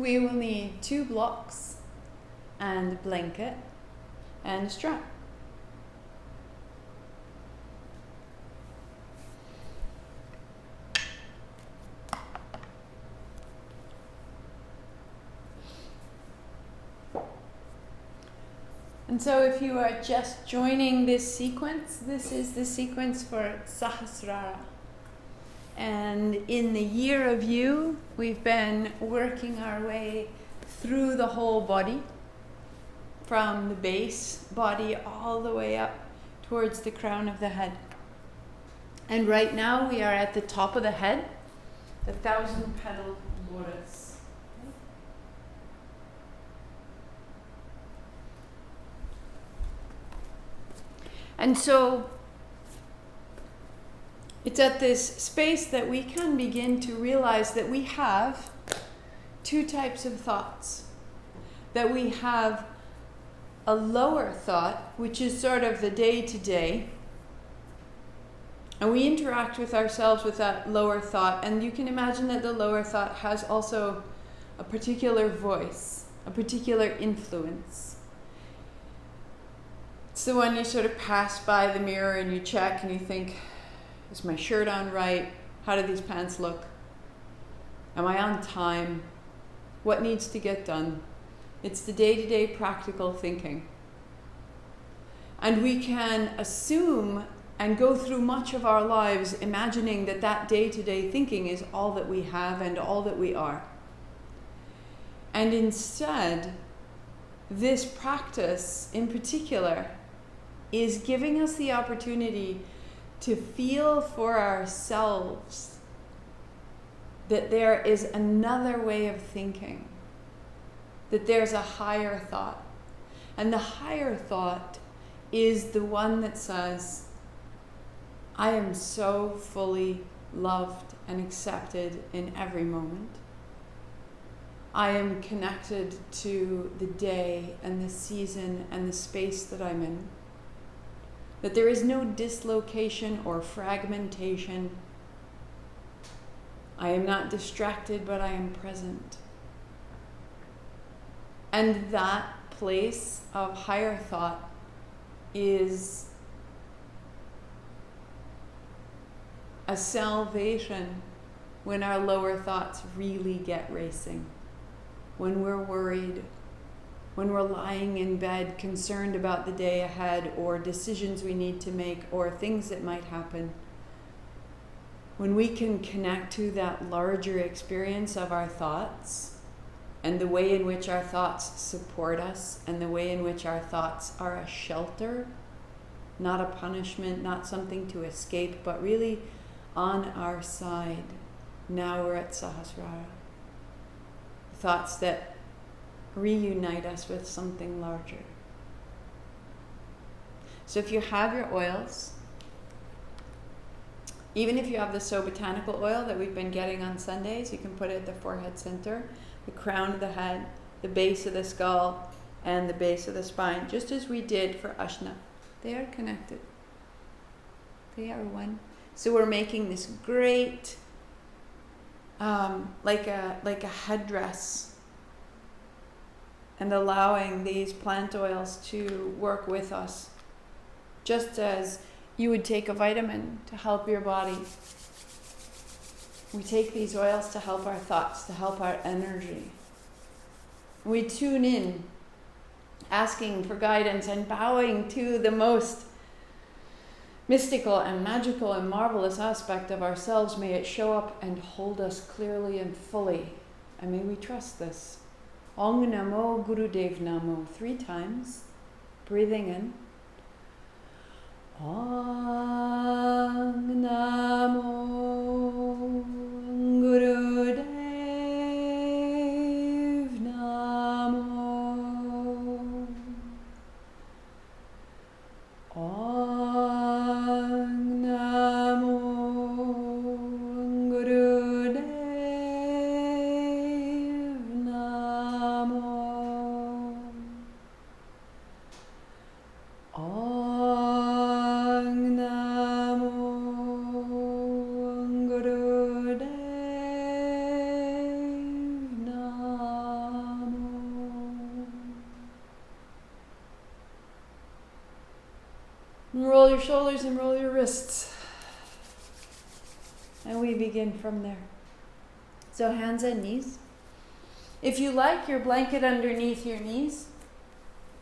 we will need 2 blocks and a blanket and a strap. And so if you are just joining this sequence, this is the sequence for Sahasrara. And in the year of you, we've been working our way through the whole body, from the base body all the way up towards the crown of the head. And right now we are at the top of the head, the 1,000-petaled lotus. And so it's at this space that we can begin to realize that we have 2 types of thoughts. That we have a lower thought, which is sort of the day-to-day, and we interact with ourselves with that lower thought, and you can imagine that the lower thought has also a particular voice, a particular influence. It's the one you sort of pass by the mirror and you check and you think, is my shirt on right? How do these pants look? Am I on time? What needs to get done? It's the day-to-day practical thinking. And we can assume and go through much of our lives imagining that that day-to-day thinking is all that we have and all that we are. And instead, this practice in particular is giving us the opportunity to feel for ourselves that there is another way of thinking, that there's a higher thought. And the higher thought is the one that says, I am so fully loved and accepted in every moment. I am connected to the day and the season and the space that I'm in. That there is no dislocation or fragmentation. I am not distracted, but I am present. And that place of higher thought is a salvation when our lower thoughts really get racing. When we're worried, when we're lying in bed concerned about the day ahead or decisions we need to make or things that might happen. When we can connect to that larger experience of our thoughts and the way in which our thoughts support us and the way in which our thoughts are a shelter, not a punishment, not something to escape, but really on our side. Now we're at Sahasrara. Thoughts that reunite us with something larger. So if you have your oils, even if you have the So Botanical oil that we've been getting on Sundays, you can put it at the forehead center, the crown of the head, the base of the skull, and the base of the spine, just as we did for Ashna. They are connected. They are one. So we're making this great, like a headdress, and allowing these plant oils to work with us, just as you would take a vitamin to help your body. We take these oils to help our thoughts, to help our energy. We tune in, asking for guidance and bowing to the most mystical and magical and marvelous aspect of ourselves. May it show up and hold us clearly and fully. And may we trust this. Ong Namo Gurudev Namo 3 times, breathing in. Ong Namo Gurudev Namo. Ong Namo Gurudev Namo. Ong Namo Gurudev roll your shoulders and roll your wrists. And we begin from there. So hands and knees. If you like, your blanket underneath your knees,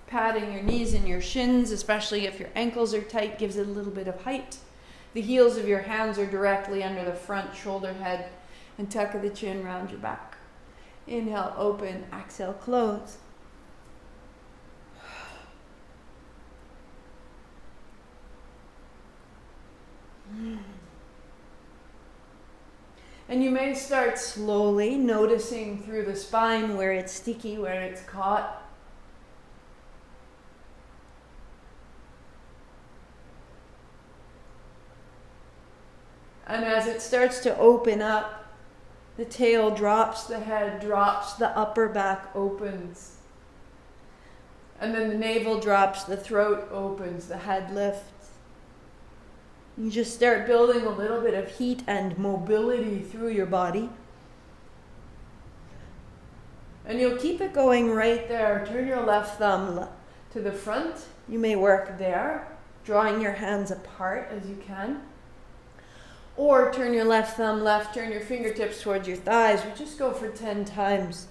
padding your knees and your shins, especially if your ankles are tight, gives it a little bit of height. The heels of your hands are directly under the front shoulder head, and tuck of the chin round your back. Inhale, open. Exhale, close. And you may start slowly noticing through the spine where it's sticky, where it's caught. And as it starts to open up, the tail drops, the head drops, the upper back opens. And then the navel drops, the throat opens, the head lifts. You just start building a little bit of heat and mobility through your body. And you'll keep it going right there. Turn your left thumb to the front. You may work there, drawing your hands apart as you can. Or turn your left thumb left, turn your fingertips towards your thighs. We just go for 10 times.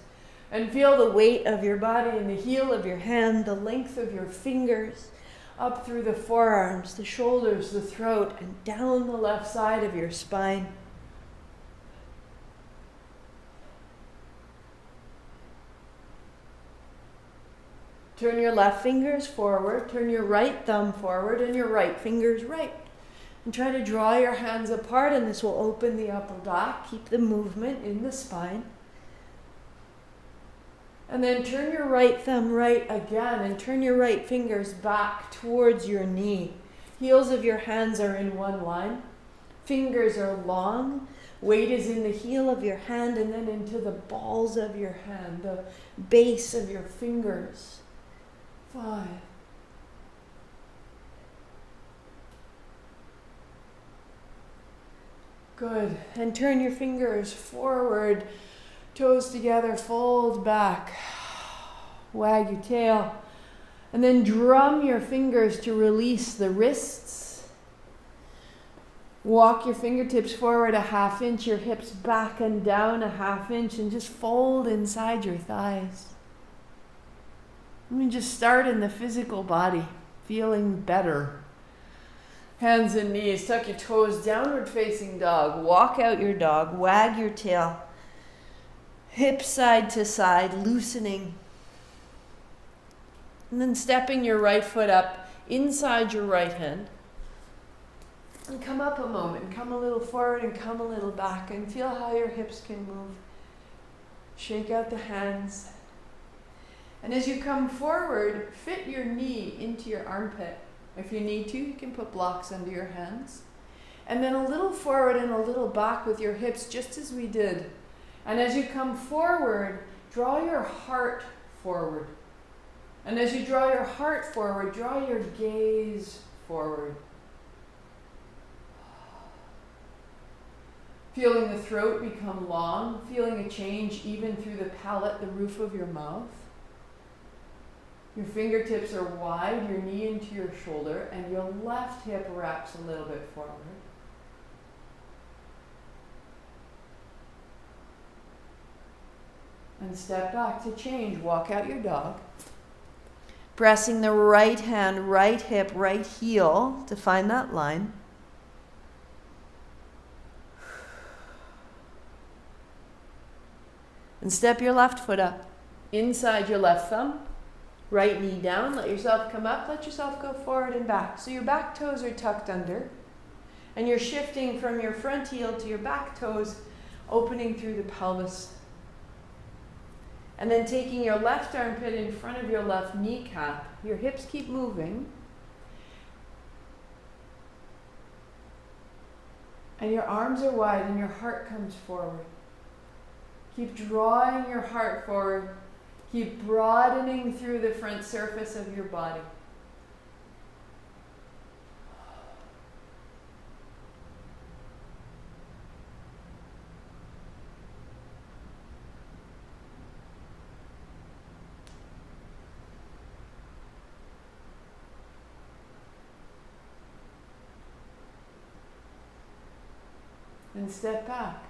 And feel the weight of your body in the heel of your hand, the length of your fingers, up through the forearms, the shoulders, the throat, and down the left side of your spine. Turn your left fingers forward, turn your right thumb forward, and your right fingers right. And try to draw your hands apart, and this will open the upper back. Keep the movement in the spine. And then turn your right thumb right again, and turn your right fingers back towards your knee. Heels of your hands are in one line. Fingers are long. Weight is in the heel of your hand and then into the balls of your hand, the base of your fingers. 5. Good. And turn your fingers forward, toes together, fold back. Wag your tail. And then drum your fingers to release the wrists. Walk your fingertips forward a half inch, your hips back and down a half inch, and just fold inside your thighs. Let me just start in the physical body, feeling better. Hands and knees, tuck your toes, downward facing dog. Walk out your dog, wag your tail. Hips side to side, loosening. And then stepping your right foot up inside your right hand. And come up a moment, come a little forward and come a little back, and feel how your hips can move. Shake out the hands. And as you come forward, fit your knee into your armpit. If you need to, you can put blocks under your hands. And then a little forward and a little back with your hips, just as we did. And as you come forward, draw your heart forward. And as you draw your heart forward, draw your gaze forward. Feeling the throat become long, feeling a change even through the palate, the roof of your mouth. Your fingertips are wide, your knee into your shoulder, and your left hip wraps a little bit forward. And step back to change. Walk out your dog. Pressing the right hand, right hip, right heel to find that line. And step your left foot up. Inside your left thumb. Right knee down, let yourself come up, let yourself go forward and back. So your back toes are tucked under, and you're shifting from your front heel to your back toes, opening through the pelvis. And then taking your left armpit in front of your left kneecap, your hips keep moving. And your arms are wide and your heart comes forward. Keep drawing your heart forward. Keep broadening through the front surface of your body. and step back.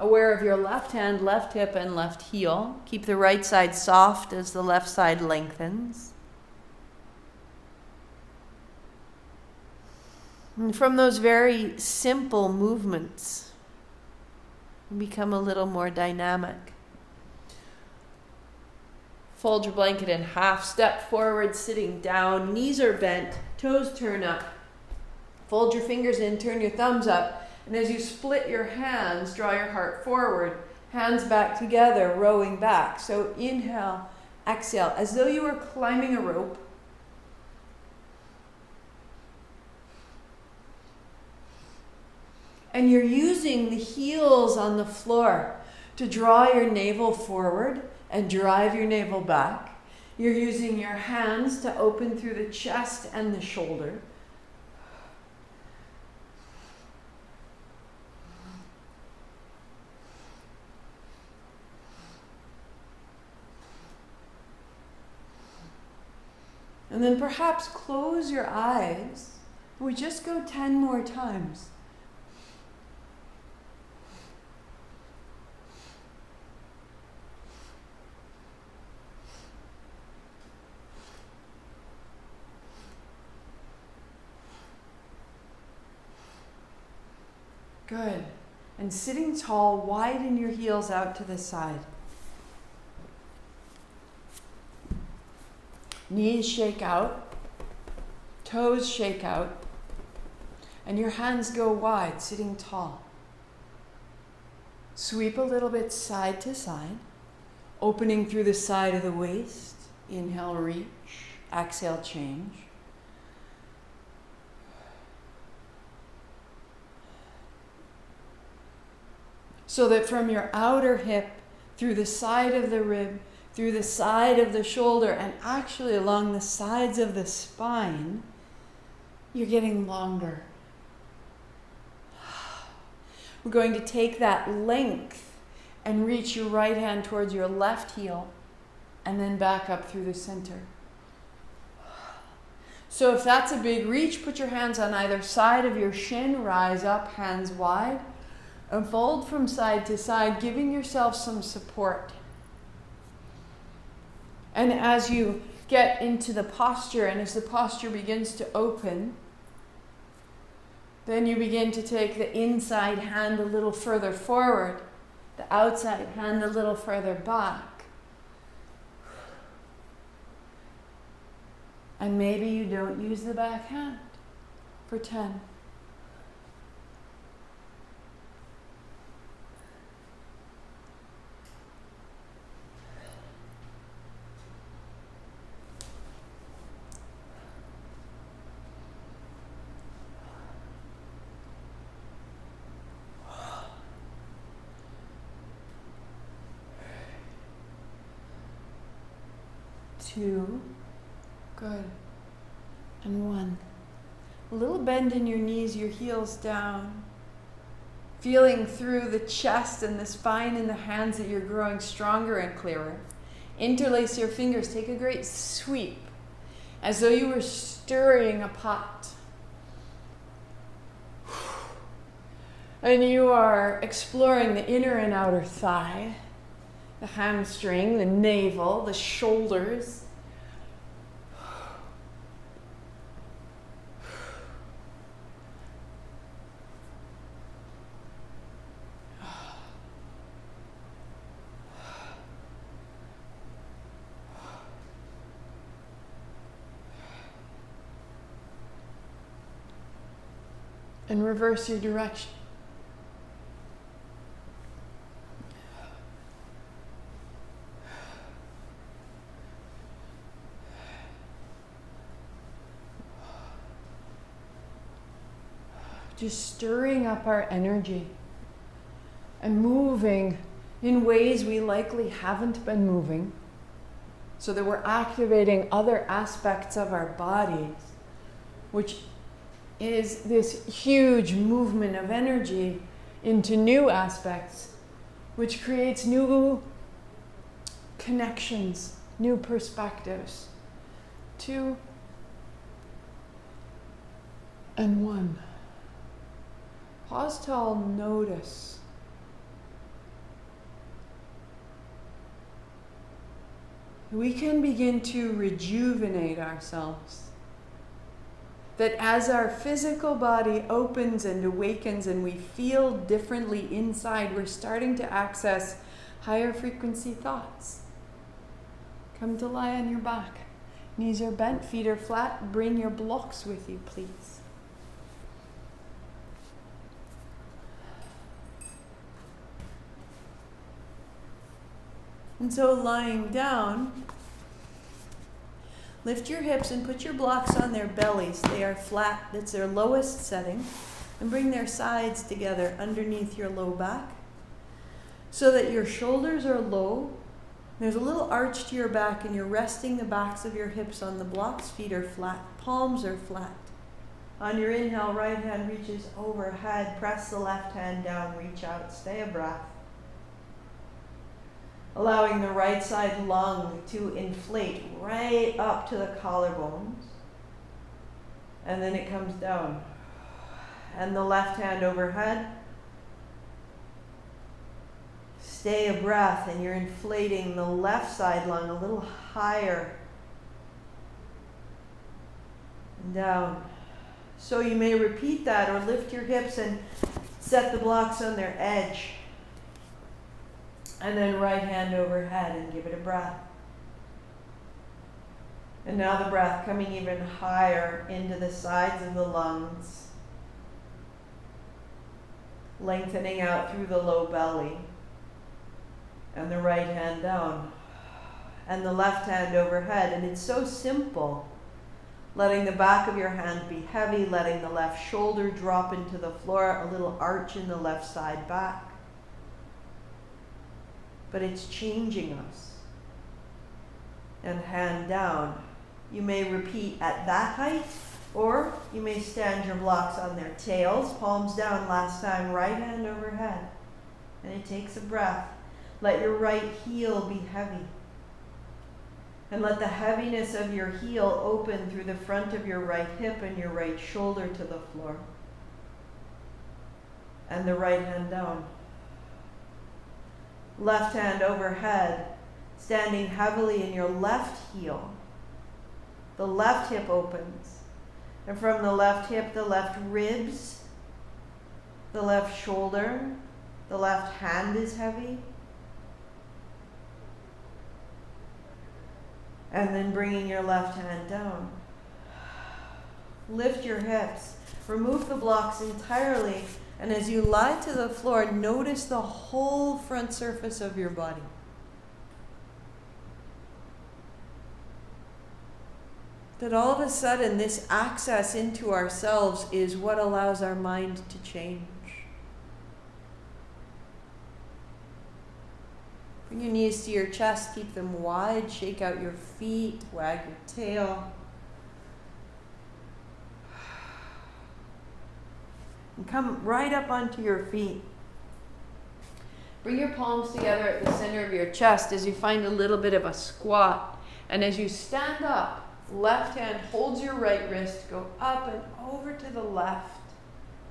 Aware of your left hand, left hip, and left heel. Keep the right side soft as the left side lengthens. And from those very simple movements, become a little more dynamic. Fold your blanket in half, step forward, sitting down, knees are bent, toes turn up. Fold your fingers in, turn your thumbs up. And as you split your hands, draw your heart forward, hands back together, rowing back. So inhale, exhale, as though you were climbing a rope. And you're using the heels on the floor to draw your navel forward and drive your navel back. You're using your hands to open through the chest and the shoulder. And then perhaps close your eyes. We just go 10 more times. Good. And sitting tall, widen your heels out to the side. Knees shake out, toes shake out, and your hands go wide, sitting tall. Sweep a little bit side to side, opening through the side of the waist. Inhale, reach. Exhale, change. So that from your outer hip, through the side of the rib, through the side of the shoulder, and actually along the sides of the spine, you're getting longer. We're going to take that length and reach your right hand towards your left heel, and then back up through the center. So if that's a big reach, put your hands on either side of your shin, rise up, hands wide, and fold from side to side, giving yourself some support. And as you get into the posture, and as the posture begins to open, then you begin to take the inside hand a little further forward, the outside hand a little further back. And maybe you don't use the back hand for 10. Two, good, and 1. A little bend in your knees, your heels down. Feeling through the chest and the spine and the hands that you're growing stronger and clearer. Interlace your fingers, take a great sweep, as though you were stirring a pot. And you are exploring the inner and outer thigh, the hamstring, the navel, the shoulders. And reverse your direction. Just stirring up our energy and moving in ways we likely haven't been moving, so that we're activating other aspects of our bodies, which is this huge movement of energy into new aspects, which creates new connections, new perspectives. 2 and 1. Pause to all notice. We can begin to rejuvenate ourselves. That as our physical body opens and awakens and we feel differently inside, we're starting to access higher frequency thoughts. Come to lie on your back. Knees are bent, feet are flat. Bring your blocks with you, please. And so lying down, lift your hips and put your blocks on their bellies. They are flat. That's their lowest setting. And bring their sides together underneath your low back so that your shoulders are low. There's a little arch to your back and you're resting the backs of your hips on the blocks. Feet are flat. Palms are flat. On your inhale, right hand reaches overhead. Press the left hand down. Reach out. Stay a breath. Allowing the right side lung to inflate right up to the collarbones. And then it comes down. And the left hand overhead. Stay a breath and you're inflating the left side lung a little higher. And down. So you may repeat that or lift your hips and set the blocks on their edge. And then right hand overhead and give it a breath. And now the breath coming even higher into the sides of the lungs. Lengthening out through the low belly. And the right hand down. And the left hand overhead. And it's so simple. Letting the back of your hand be heavy. Letting the left shoulder drop into the floor. A little arch in the left side back. But it's changing us. And hand down. You may repeat at that height, or you may stand your blocks on their tails, palms down last time, right hand overhead. And it takes a breath. Let your right heel be heavy. And let the heaviness of your heel open through the front of your right hip and your right shoulder to the floor. And the right hand down. Left hand overhead, standing heavily in your left heel. The left hip opens. And from the left hip, the left ribs, the left shoulder, the left hand is heavy. And then bringing your left hand down. Lift your hips. Remove the blocks entirely. And as you lie to the floor, notice the whole front surface of your body. That all of a sudden this access into ourselves is what allows our mind to change. Bring your knees to your chest, keep them wide, shake out your feet, wag your tail. And come right up onto your feet. Bring your palms together at the center of your chest as you find a little bit of a squat. And as you stand up, left hand holds your right wrist, go up and over to the left.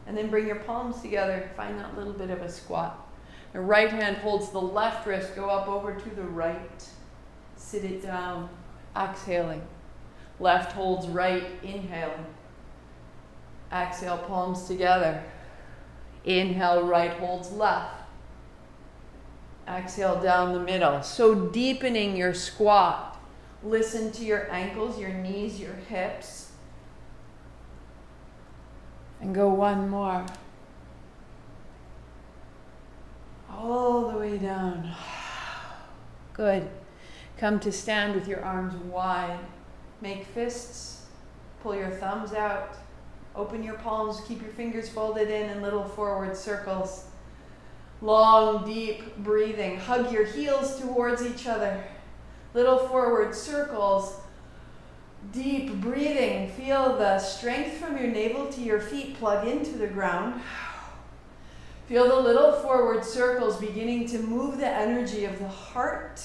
And then bring your palms together, find that little bit of a squat. The right hand holds the left wrist, go up over to the right. Sit it down, exhaling. Left holds right, inhaling. Exhale, palms together. Inhale, right holds left. Exhale, down the middle. So deepening your squat. Listen to your ankles, your knees, your hips. And go one more. All the way down. Good. Come to stand with your arms wide. Make fists. Pull your thumbs out. Open your palms. Keep your fingers folded in little forward circles. Long, deep breathing. Hug your heels towards each other. Little forward circles. Deep breathing. Feel the strength from your navel to your feet plug into the ground. Feel the little forward circles beginning to move the energy of the heart.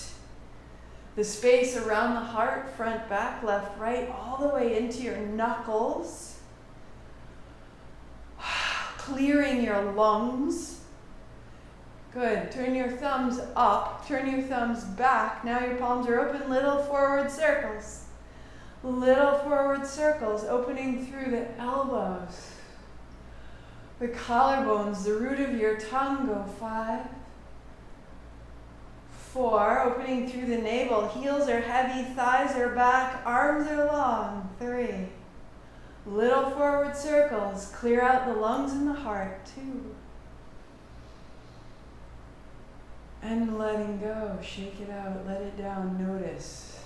The space around the heart, front, back, left, right, all the way into your knuckles. clearing your lungs. Good. Turn your thumbs up. Turn your thumbs back. Now your palms are open. Little forward circles. Little forward circles opening through the elbows. The collarbones, the root of your tongue go 5. 4, opening through the navel. Heels are heavy, thighs are back, arms are long. 3. Little forward circles. Clear out the lungs and the heart. 2. And letting go. Shake it out. Let it down. Notice.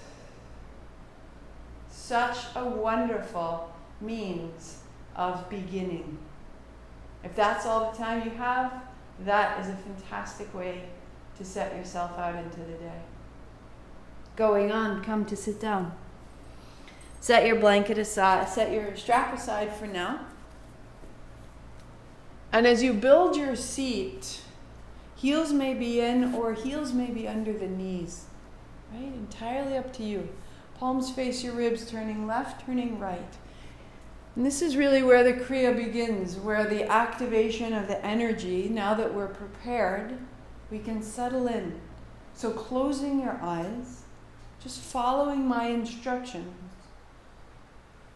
Such a wonderful means of beginning. If that's all the time you have, that is a fantastic way to set yourself out into the day. Going on, come to sit down. Set your blanket aside, set your strap aside for now. And as you build your seat, heels may be in or heels may be under the knees. Right? Entirely up to you. Palms face your ribs, turning left, turning right. And this is really where the Kriya begins, where the activation of the energy, now that we're prepared, we can settle in. So closing your eyes, just following my instructions.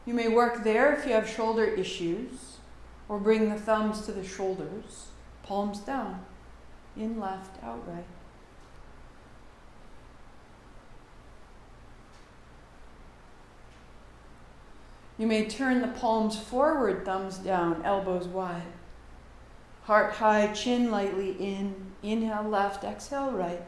You may work there if you have shoulder issues, or bring the thumbs to the shoulders, palms down, in, left, out, right. You may turn the palms forward, thumbs down, elbows wide. Heart high, chin lightly in. Inhale left, exhale right.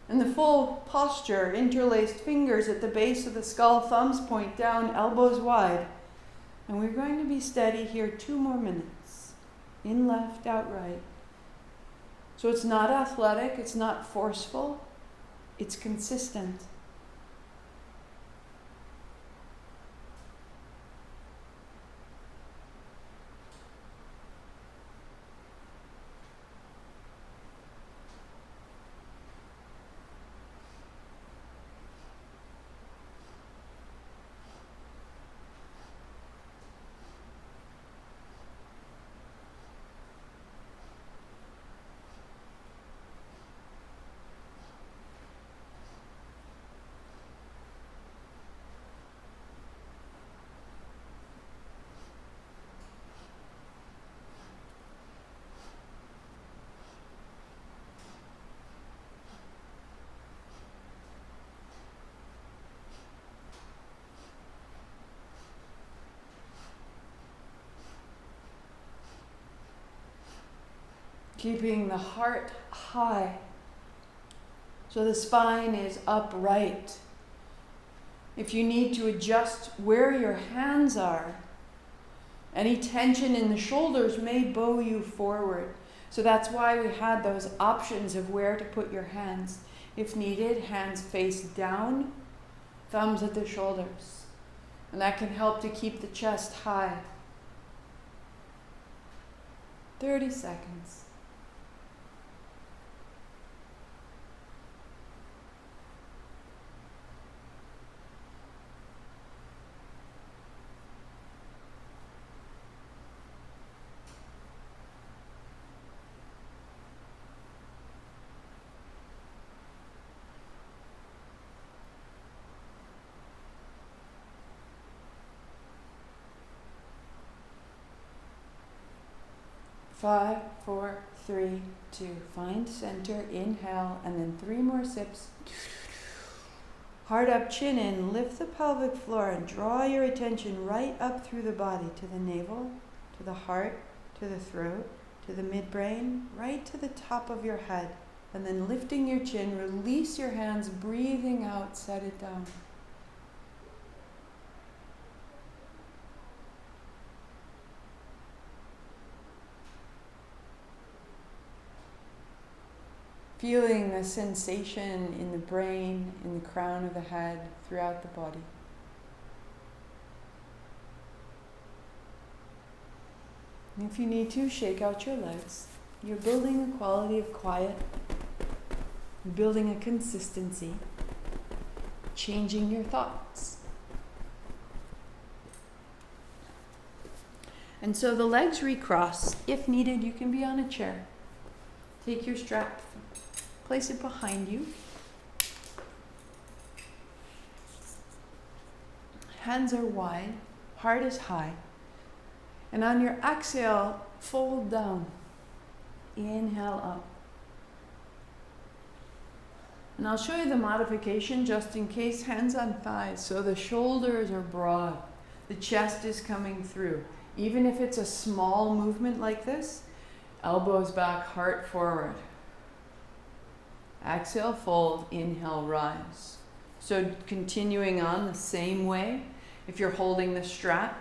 And the full posture, interlaced fingers at the base of the skull, thumbs point down, elbows wide. And we're going to be steady here 2 more minutes. In left, out right. So it's not athletic, it's not forceful, it's consistent. Keeping the heart high, so the spine is upright. If you need to adjust where your hands are, any tension in the shoulders may bow you forward. So that's why we had those options of where to put your hands. If needed, hands face down, thumbs at the shoulders. And that can help to keep the chest high. 30 seconds. Five, 4, 3, 2. Find center, inhale, and then 3 more sips. Heart up, chin in, lift the pelvic floor and draw your attention right up through the body to the navel, to the heart, to the throat, to the midbrain, right to the top of your head. And then lifting your chin, release your hands, breathing out, set it down. Feeling the sensation in the brain, in the crown of the head, throughout the body. And if you need to, shake out your legs. You're building a quality of quiet. You're building a consistency. Changing your thoughts. And so the legs recross. If needed, you can be on a chair. Take your strap, place it behind you. Hands are wide, heart is high. And on your exhale, fold down. Inhale up. And I'll show you the modification just in case. Hands on thighs. So the shoulders are broad. The chest is coming through. Even if it's a small movement like this, elbows back, heart forward. Exhale, fold, inhale, rise. So continuing on the same way. If you're holding the strap,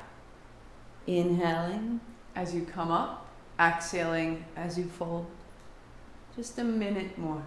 inhaling as you come up, exhaling as you fold. Just a minute more.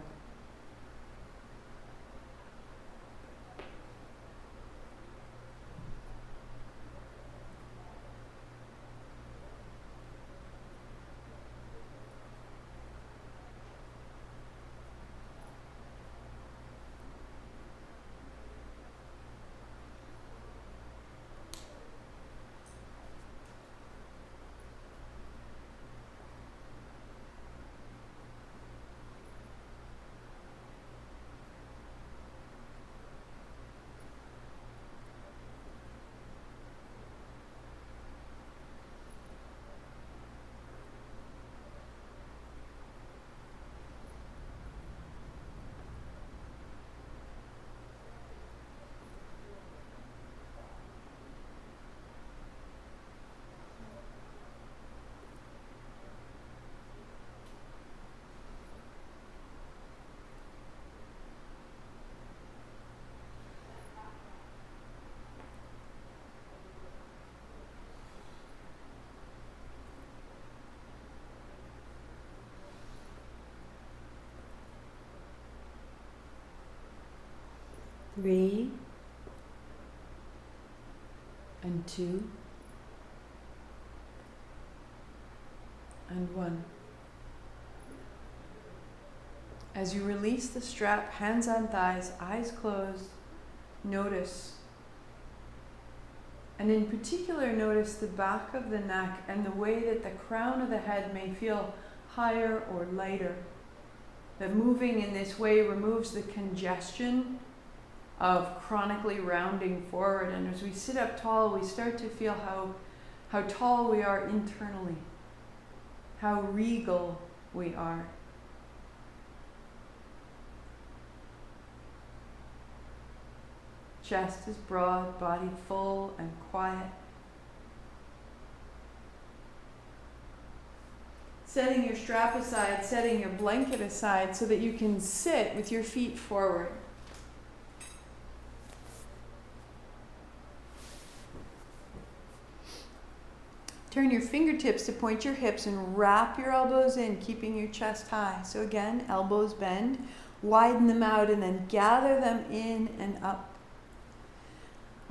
Three, and two, and one. As you release the strap, hands on thighs, eyes closed, notice. And in particular, notice the back of the neck and the way that the crown of the head may feel higher or lighter. That moving in this way removes the congestion of chronically rounding forward. And as we sit up tall, we start to feel how tall we are internally, how regal we are. Chest is broad, body full and quiet. Setting your strap aside, setting your blanket aside so that you can sit with your feet forward. Turn your fingertips to point your hips and wrap your elbows in, keeping your chest high. So again, elbows bend, widen them out, and then gather them in and up.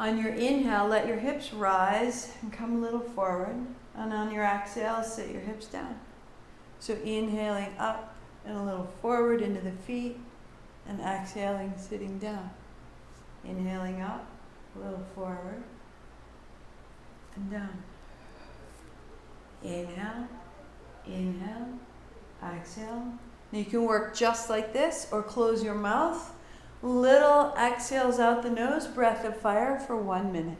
On your inhale, let your hips rise and come a little forward. And on your exhale, sit your hips down. So inhaling up and a little forward into the feet, and exhaling, sitting down. Inhaling up, a little forward, and down. Inhale, inhale, exhale. Now you can work just like this or close your mouth. Little exhales out the nose, breath of fire for 1 minute.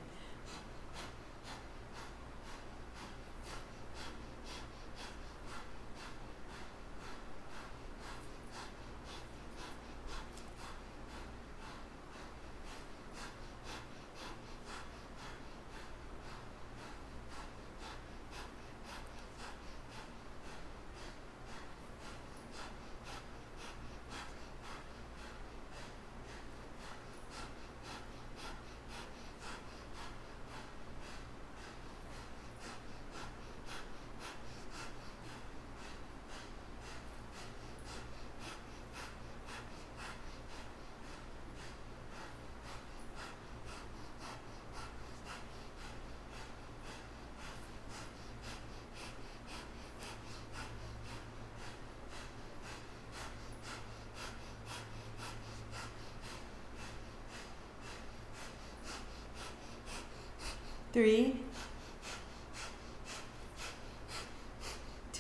Three,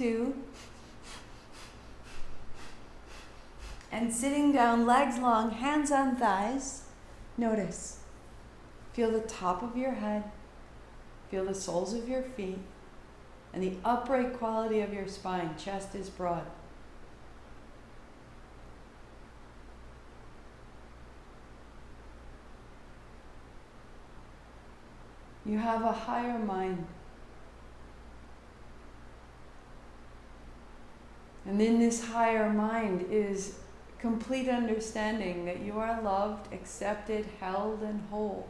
2. And sitting down, legs long, hands on thighs. Notice. Feel the top of your head. Feel the soles of your feet. And the upright quality of your spine. Chest is broad. You have a higher mind. And in this higher mind is complete understanding that you are loved, accepted, held, and whole.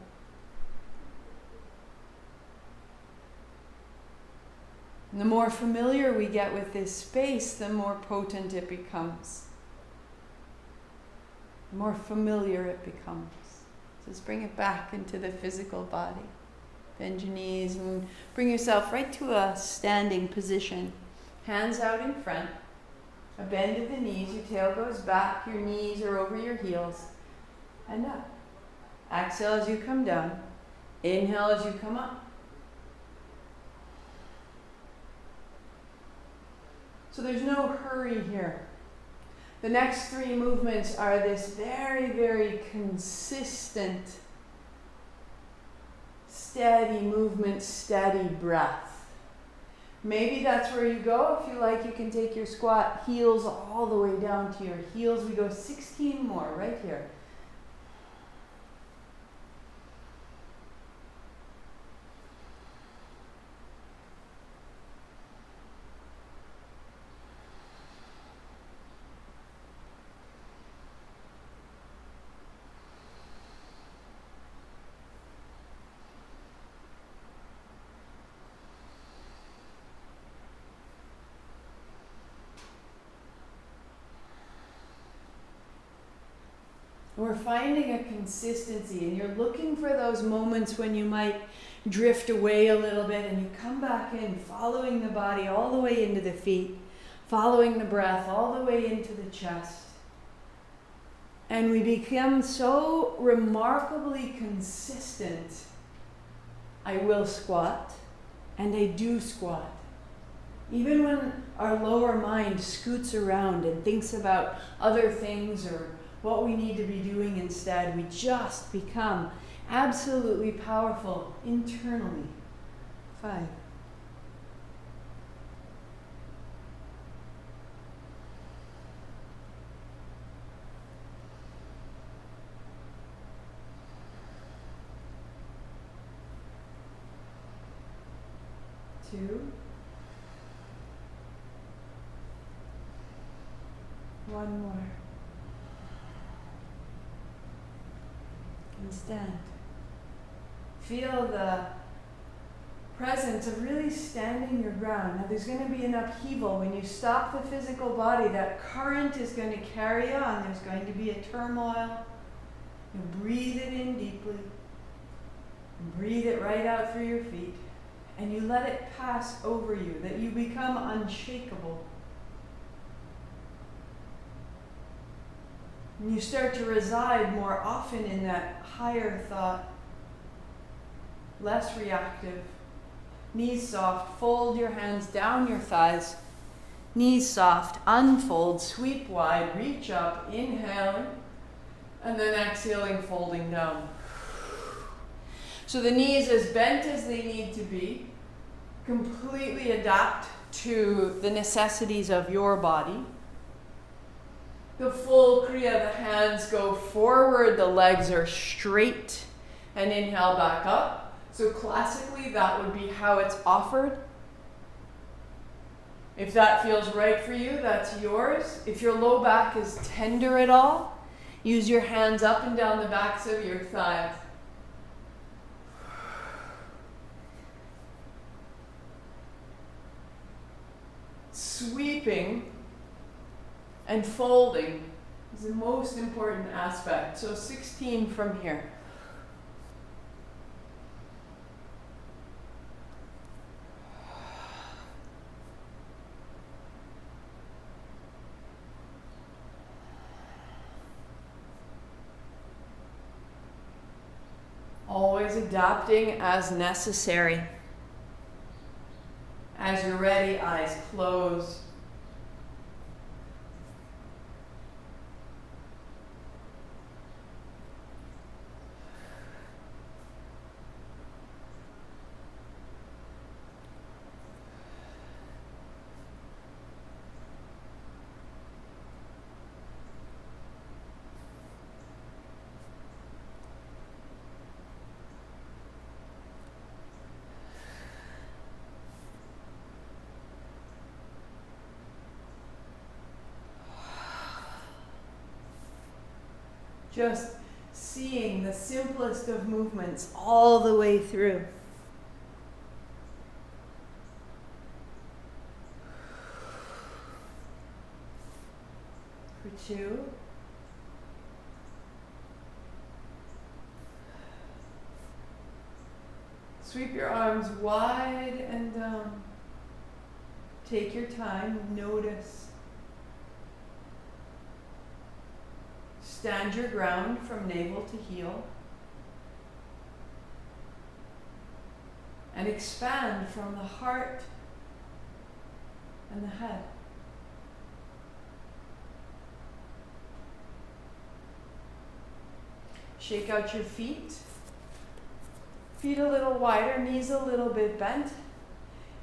And the more familiar we get with this space, the more potent it becomes. The more familiar it becomes. So let's bring it back into the physical body. Bend your knees and bring yourself right to a standing position. Hands out in front. A bend of the knees, your tail goes back, your knees are over your heels, and up. Exhale as you come down. Inhale as you come up. So there's no hurry here. The next 3 movements are this very, very consistent, steady movement, steady breath. Maybe that's where you go. If you like, you can take your squat heels all the way down to your heels. We go 16 more right here. We're finding a consistency, and you're looking for those moments when you might drift away a little bit and you come back in, following the body all the way into the feet, following the breath all the way into the chest. And we become so remarkably consistent. I will squat, and I do squat. Even when our lower mind scoots around and thinks about other things or what we need to be doing instead, we just become absolutely powerful internally. 5. Two. 1 more. And stand. Feel the presence of really standing your ground. Now there's going to be an upheaval. When you stop the physical body, that current is going to carry on. There's going to be a turmoil. You breathe it in deeply. And breathe it right out through your feet. And you let it pass over you, that you become unshakable. And you start to reside more often in that higher thought, less reactive. Knees soft, fold your hands down your thighs. Knees soft, unfold, sweep wide, reach up, inhaling, and then exhaling, folding down. So the knees as bent as they need to be, completely adapt to the necessities of your body. The full kriya, the hands go forward, the legs are straight, and inhale back up. So classically, that would be how it's offered. If that feels right for you, that's yours. If your low back is tender at all, use your hands up and down the backs of your thighs. Sweeping and folding is the most important aspect. So 16 from here. Always adapting as necessary. As you're ready, eyes close. Just seeing the simplest of movements all the way through. For 2. Sweep your arms wide and down. Take your time, notice. Stand your ground from navel to heel. And expand from the heart and the head. Shake out your feet. Feet a little wider, knees a little bit bent.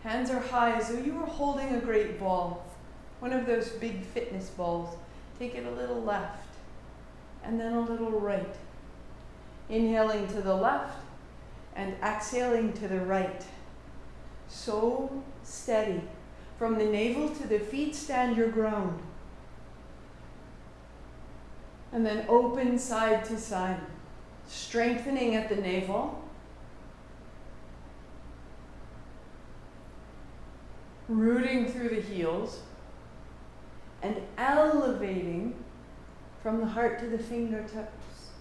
Hands are high as though you were holding a great ball. One of those big fitness balls. Take it a little left. And then a little right. Inhaling to the left and exhaling to the right. So steady. From the navel to the feet, stand your ground. And then open side to side. Strengthening at the navel. Rooting through the heels. And elevating from the heart to the fingertips.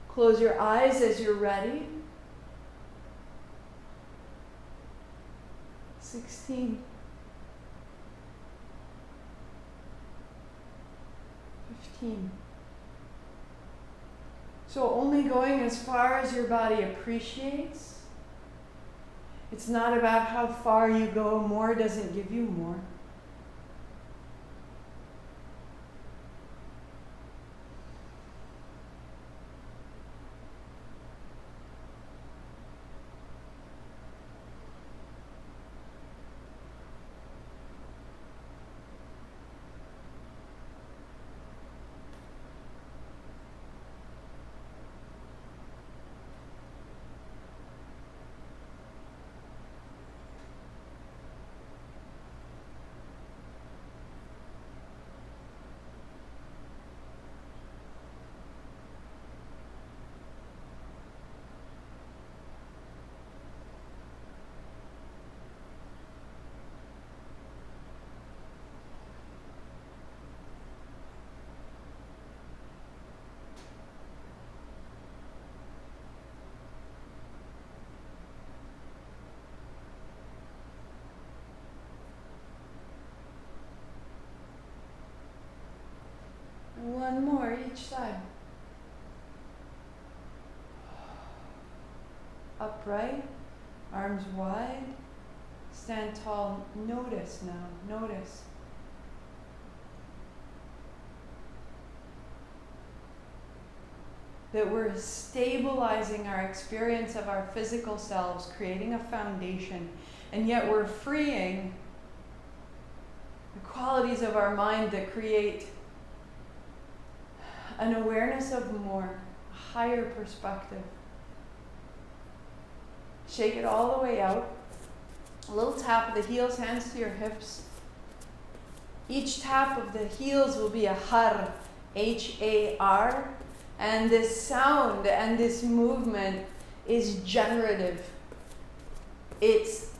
Close your eyes as you're ready. 16. 15. So only going as far as your body appreciates. It's not about how far you go. More doesn't give you more. One more each side. Upright, arms wide, stand tall. Notice now, notice. That we're stabilizing our experience of our physical selves, creating a foundation, and yet we're freeing the qualities of our mind that create an awareness of more, a higher perspective. Shake it all the way out. A little tap of the heels, hands to your hips. Each tap of the heels will be a har, H-A-R, and this sound and this movement is generative. It's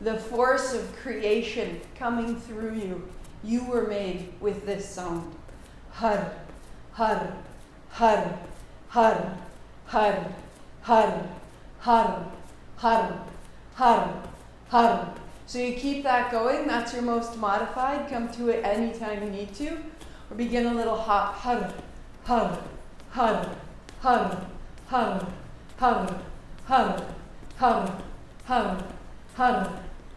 the force of creation coming through you. You were made with this sound. Har. Har, har, har, har, har, har, har, har, har. So you keep that going. That's your most modified. Come to it anytime you need to. Or begin a little hop. Har, har, har, har, har, har, har, har, har, har,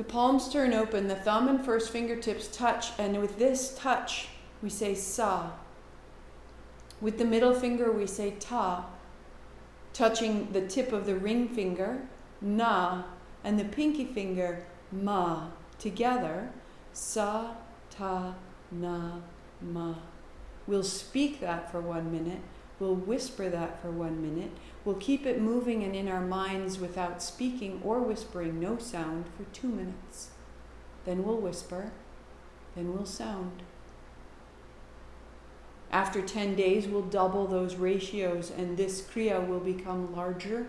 The palms turn open, the thumb and first fingertips touch, and with this touch, we say sa. With the middle finger, we say ta, touching the tip of the ring finger, na, and the pinky finger, ma. Together, sa, ta, na, ma. We'll speak that for 1 minute. We'll whisper that for 1 minute. We'll keep it moving and in our minds without speaking or whispering, no sound, for 2 minutes. Then we'll whisper, then we'll sound. After 10 days, we'll double those ratios, and this kriya will become larger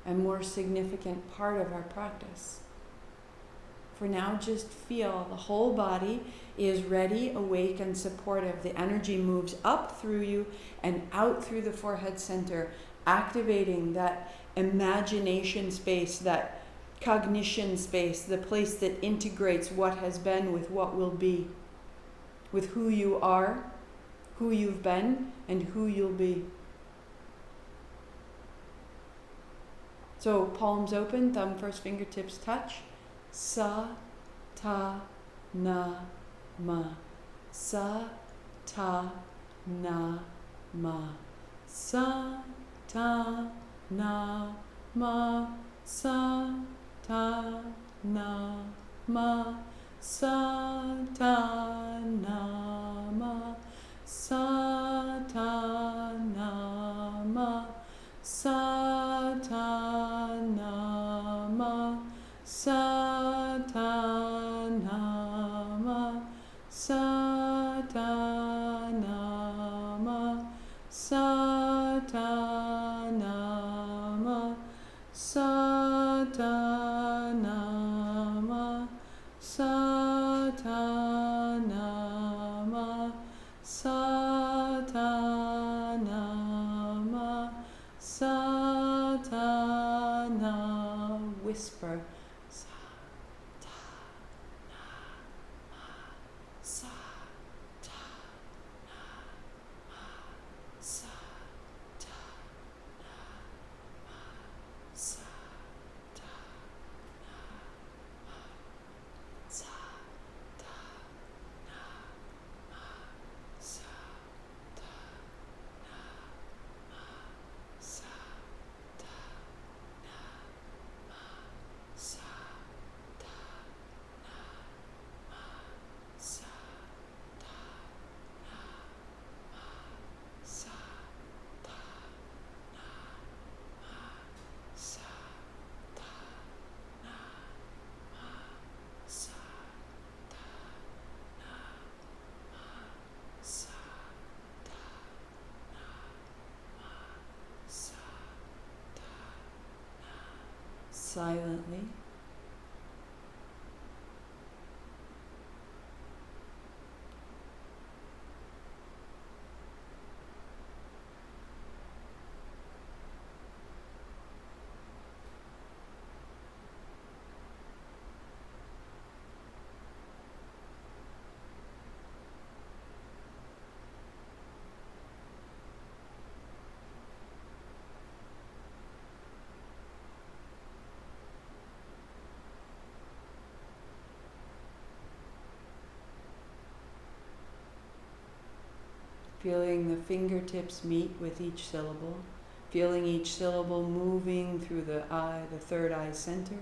and more significant part of our practice. For now, just feel the whole body is ready, awake, and supportive. The energy moves up through you and out through the forehead center, activating that imagination space, that cognition space, the place that integrates what has been with what will be, with who you are, who you've been, and who you'll be. So palms open, thumb first, fingertips touch. Sa, ta, na, ma. Sa, ta, na, ma. Sa, ta, na, ma. Sa, ta, na, ma. Sa, ta, na, ma. Sa, ta, na, ma. Sa, ta, na, ma. Sa, ta, na, ma. Sa, ta, na, ma. Sa, ta, na, ma. Sa, ta, na, ma. Sa, ta, na, ma. Sa, ta, na, ma. Sa, ta, na. Whisper. Silently. Feeling the fingertips meet with each syllable, feeling each syllable moving through the eye, the third eye center.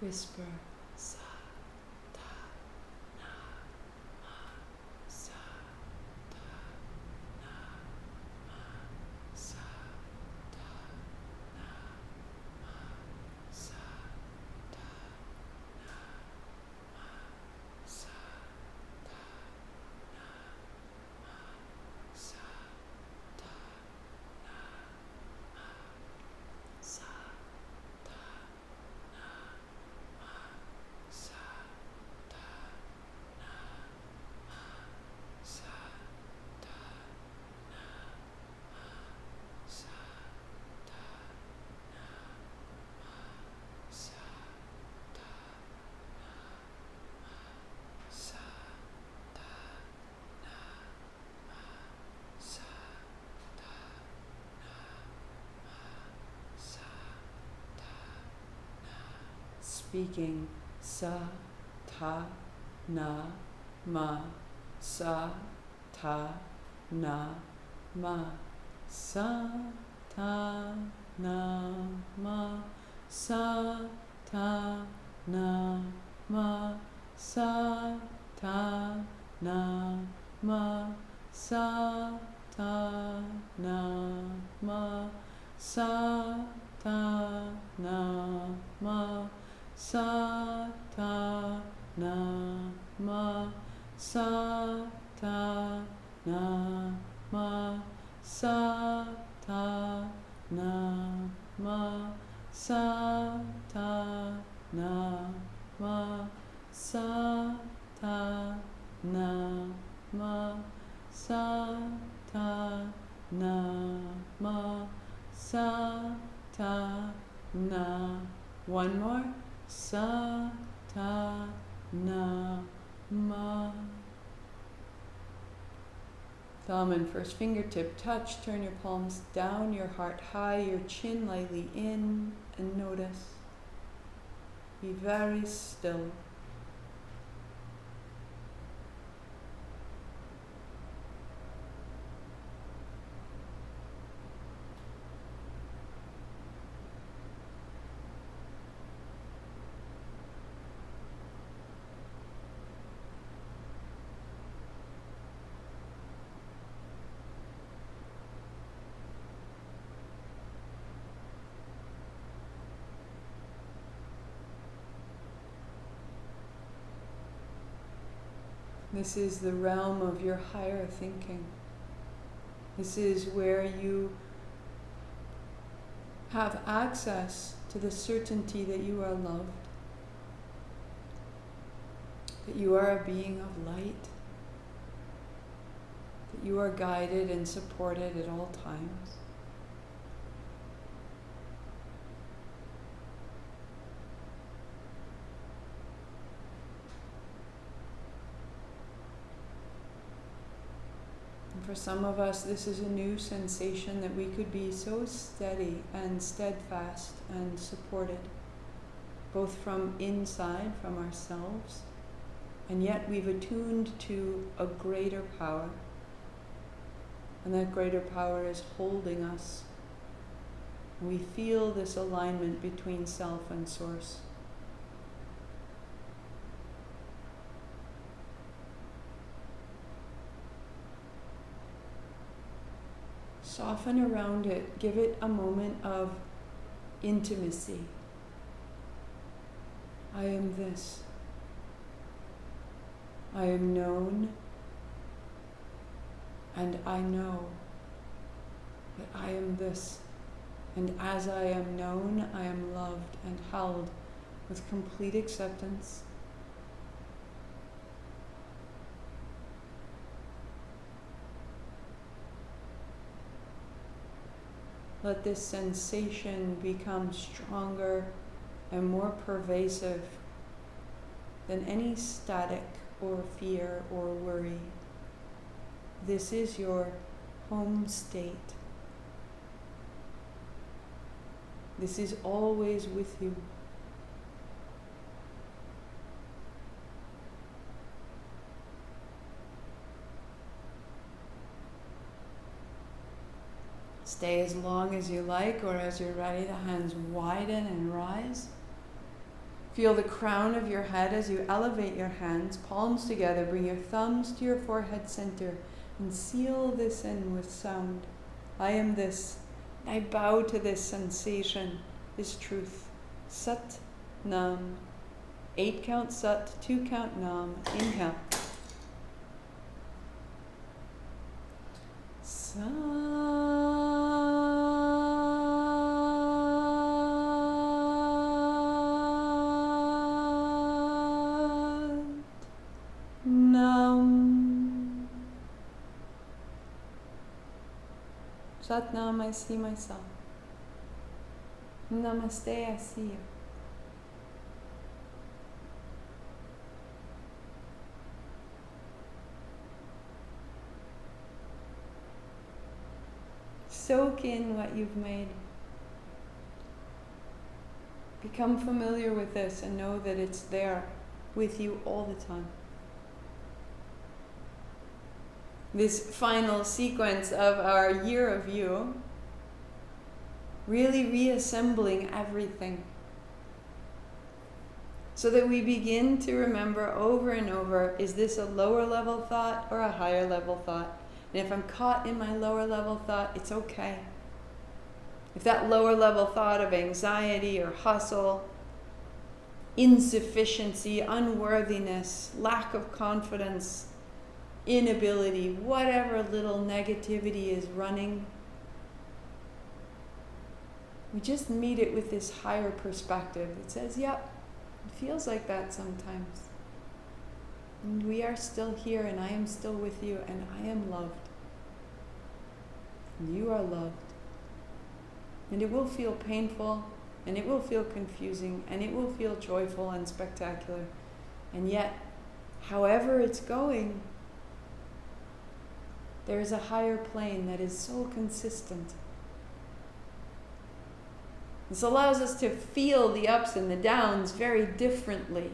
whisper sa ta na ma sa ta na ma sa ta na ma sa ta na ma sa ta na ma sa ta na ma sa ta na ma sa ta na ma sa ta na ma sa ta na ma sa ta na ma sa ta na ma sa ta na ma sa ta na. Speaking sa ta na ma sa ta na ma sa ta na ma sa ta na ma sa ta na ma sa ta na ma sa ta na ma sa ta na ma sa ta na ma sa ta na ma sa ta na ma sa ta na ma sa ta na ma sa ta na. One more. Sa ta na ma. Thumb and first fingertip touch. Turn your palms down, your heart high, your chin lightly in, and notice. Be very still. This is the realm of your higher thinking. This is where you have access to the certainty that you are loved, that you are a being of light, that you are guided and supported at all times. For some of us, this is a new sensation that we could be so steady and steadfast and supported, both from inside, from ourselves, and yet we've attuned to a greater power. And that greater power is holding us. We feel this alignment between self and source. Soften around it. Give it a moment of intimacy. I am this. I am known, and I know that I am this. And as I am known, I am loved and held with complete acceptance. Let this sensation become stronger and more pervasive than any static or fear or worry. This is your home state. This is always with you. Stay as long as you like, or as you're ready, the hands widen and rise. Feel the crown of your head as you elevate your hands, palms together. Bring your thumbs to your forehead center and seal this in with sound. I am this. I bow to this sensation, this truth. Sat Nam. 8 count Sat, 2 count Nam. Inhale. Sat Nam. Sat Nam, I see myself. Namaste, I see you. Soak in what you've made. Become familiar with this and know that it's there with you all the time. This final sequence of our year of you, really reassembling everything so that we begin to remember over and over, is this a lower level thought or a higher level thought? And if I'm caught in my lower level thought, it's okay. If that lower level thought of anxiety or hustle, insufficiency, unworthiness, lack of confidence, inability, whatever little negativity is running, we just meet it with this higher perspective that says, yep, it feels like that sometimes. And we are still here, and I am still with you, and I am loved. And you are loved. And it will feel painful, and it will feel confusing, and it will feel joyful and spectacular. And yet, however it's going, there is a higher plane that is so consistent. This allows us to feel the ups and the downs very differently.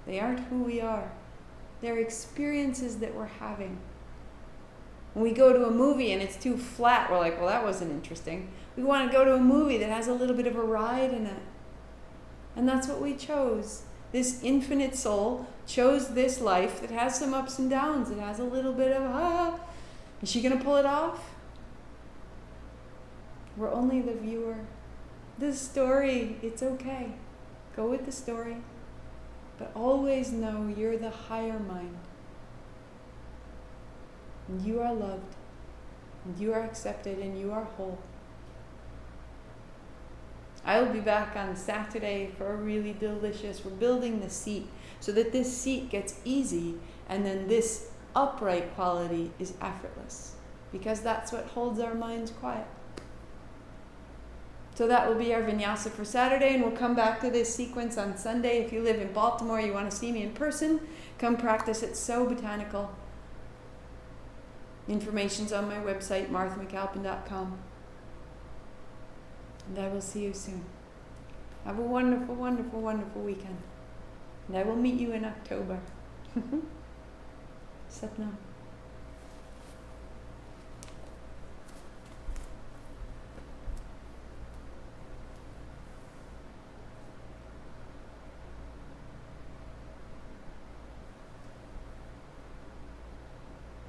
They aren't who we are. They're experiences that we're having. When we go to a movie and it's too flat, we're like, well, that wasn't interesting. We want to go to a movie that has a little bit of a ride in it. And that's what we chose. This infinite soul chose this life that has some ups and downs. It has a little bit of, is she going to pull it off? We're only the viewer. The story, it's okay. Go with the story. But always know you're the higher mind. And you are loved. And you are accepted. And you are whole. I will be back on Saturday for a really delicious, we're building the seat so that this seat gets easy, and then this upright quality is effortless, because that's what holds our minds quiet. So that will be our vinyasa for Saturday, and we'll come back to this sequence on Sunday. If you live in Baltimore, you want to see me in person, come practice at So Botanical. Information's on my website, marthamcalpin.com. And I will see you soon. Have a wonderful, wonderful, wonderful weekend. And I will meet you in October. Sat Nam.